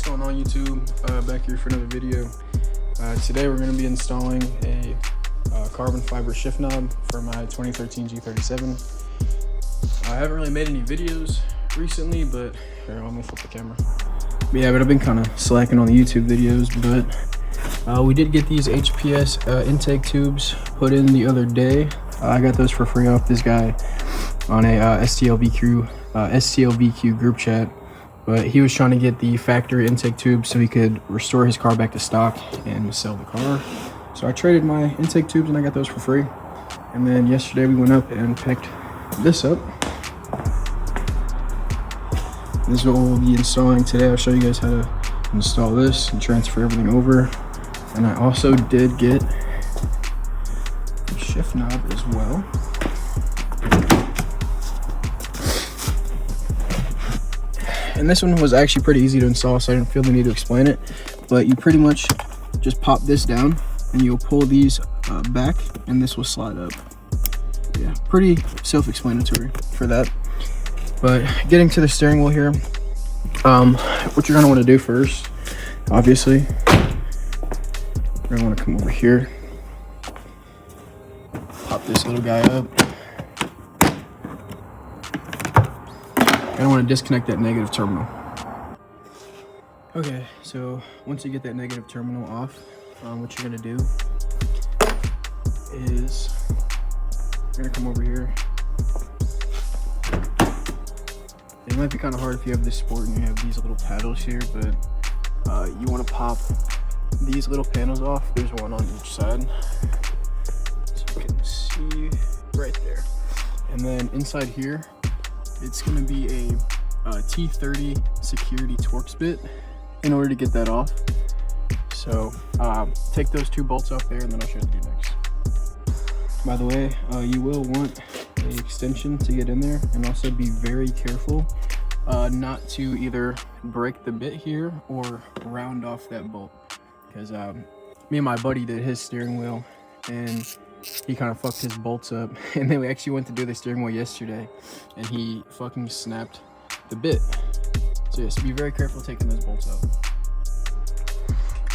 going on YouTube? Back here for another video. Today we're going to be installing a carbon fiber shift knob for my 2013 G37. I haven't really made any videos recently, but here, let me flip the camera. But yeah, I've been kind of slacking on the YouTube videos, but we did get these HPS intake tubes put in the other day. I got those for free off this guy on a STLBQ group chat. But he was trying to get the factory intake tube so he could restore his car back to stock and sell the car. So I traded my intake tubes and I got those for free. And then yesterday we went up and picked this up. This is what we'll be installing today. I'll show you guys how to install this and transfer everything over. And I also did get a shift knob as well. And this one was actually pretty easy to install, so I didn't feel the need to explain it. But you pretty much just pop this down and you'll pull these back and this will slide up. Yeah, pretty self-explanatory for that. But getting to the steering wheel here, what you're gonna wanna do first, obviously, you're gonna wanna come over here, pop this little guy up. I want to disconnect that negative terminal. Okay, so once you get that negative terminal off, what you're gonna do is you're gonna come over here. It might be kind of hard if you have this sport and you have these little paddles here, but you want to pop these little panels off. There's one on each side, so you can see right there. And then inside here, it's going to be a T30 security Torx bit in order to get that off. So take those two bolts off there and then I'll show you what to do next. By the way, you will want an extension to get in there, and also be very careful not to either break the bit here or round off that bolt. Because me and my buddy did his steering wheel and he kind of fucked his bolts up, and then we actually went to do the steering wheel yesterday and he fucking snapped the bit. So yes, be very careful taking those bolts out.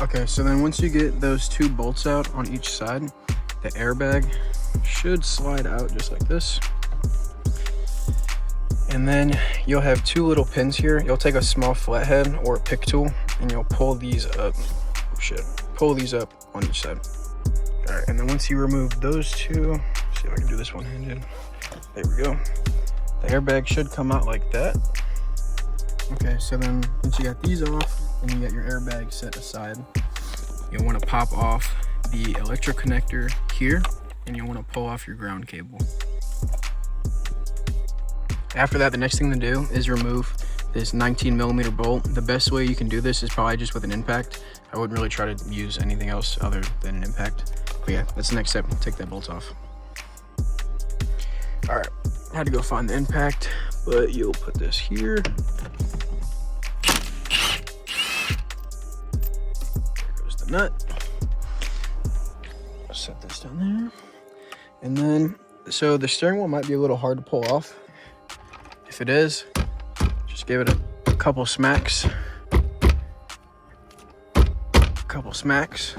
Okay, so then once you get those two bolts out on each side, the airbag should slide out just like this. And then you'll have two little pins here. You'll take a small flathead or a pick tool and you'll pull these up. Oh shit, pull these up on each side. All right, and then once you remove those two, let's see if I can do this one-handed. There we go. The airbag should come out like that. Okay, so then once you got these off and you got your airbag set aside, you'll want to pop off the electric connector here, and you'll want to pull off your ground cable. After that, the next thing to do is remove this 19mm bolt. The best way you can do this is probably just with an impact. I wouldn't really try to use anything else other than an impact. But yeah, that's the next step. Take that bolt off. All right, I had to go find the impact, but you'll put this here. There goes the nut. I'll set this down there. And then, so the steering wheel might be a little hard to pull off. If it is, just give it a couple smacks. Couple smacks.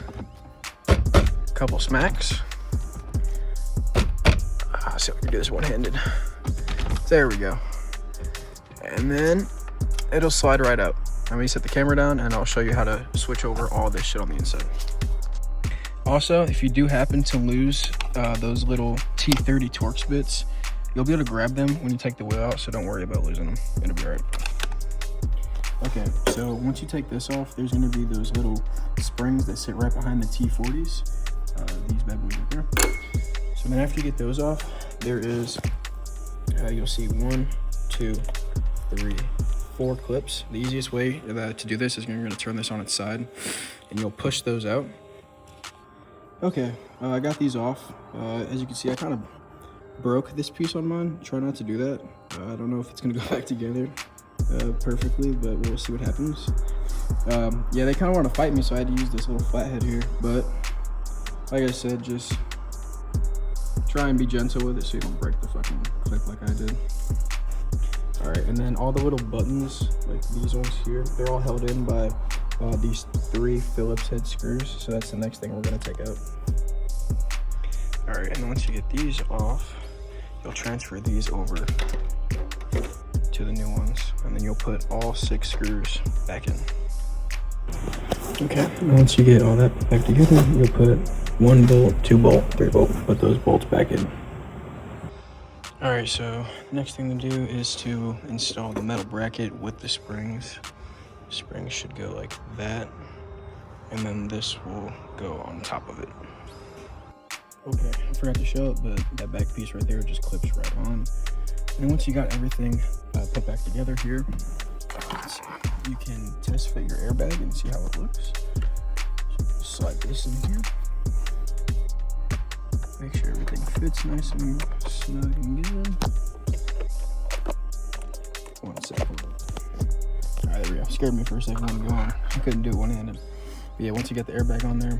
Let's see if we can do this one-handed. There we go. And then it'll slide right out. I'm gonna set the camera down and I'll show you how to switch over all this shit on the inside. Also, if you do happen to lose those little T30 Torx bits, you'll be able to grab them when you take the wheel out, so don't worry about losing them. It'll be all right. Okay, so once you take this off, there's gonna be those little springs that sit right behind the T40s. These bad boys right there. So then after you get those off, there is, you'll see 1, 2, 3, 4 clips. The easiest way to do this is you're gonna turn this on its side and you'll push those out. Okay, I got these off. As you can see, I kind of broke this piece on mine. Try not to do that. I don't know if it's gonna go back together perfectly, but we'll see what happens. Yeah, they kind of want to fight me, so I had to use this little flathead here, but like I said, just try and be gentle with it so you don't break the fucking clip like I did. All right, and then all the little buttons, like these ones here, they're all held in by these 3 Phillips head screws. So that's the next thing we're gonna take out. All right, and then once you get these off, you'll transfer these over to the new ones, and then you'll put all 6 screws back in. Okay, and once you get all that put back together, you'll put 1 bolt, 2 bolt, 3 bolt, put those bolts back in. All right, so the next thing to do is to install the metal bracket with the springs. Springs should go like that, and then this will go on top of it. Okay, I forgot to show it, but that back piece right there just clips right on. And once you got everything put back together here, you can test fit your airbag and see how it looks. So slide this in here. Make sure everything fits nice and snug and good. 1 second. All right, there we go. Scared me for a second when we go on. I couldn't do it one-handed. But yeah, once you get the airbag on there,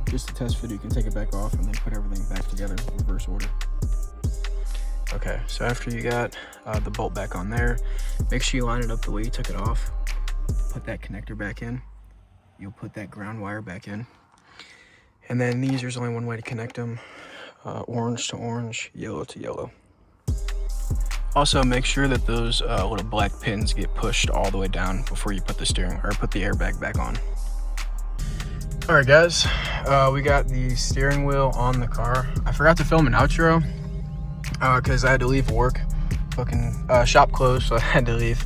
just to test fit, you can take it back off and then put everything back together in reverse order. Okay, so after you got the bolt back on there, make sure you line it up the way you took it off. Put that connector back in. You'll put that ground wire back in. And then these, there's only one way to connect them. Orange to orange, yellow to yellow. Also, make sure that those little black pins get pushed all the way down before you put the airbag back on. All right, guys, we got the steering wheel on the car. I forgot to film an outro because I had to leave work. Fucking shop closed, so I had to leave.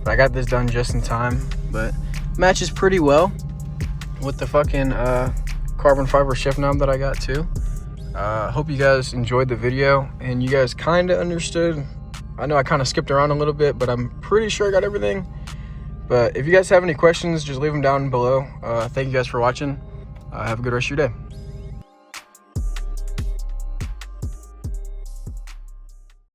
But I got this done just in time. But matches pretty well with the fucking carbon fiber shift knob that I got too. Hope you guys enjoyed the video and you guys kind of understood. I know I kind of skipped around a little bit, but I'm pretty sure I got everything. But if you guys have any questions, just leave them down below. Thank you guys for watching. Have a good rest of your day.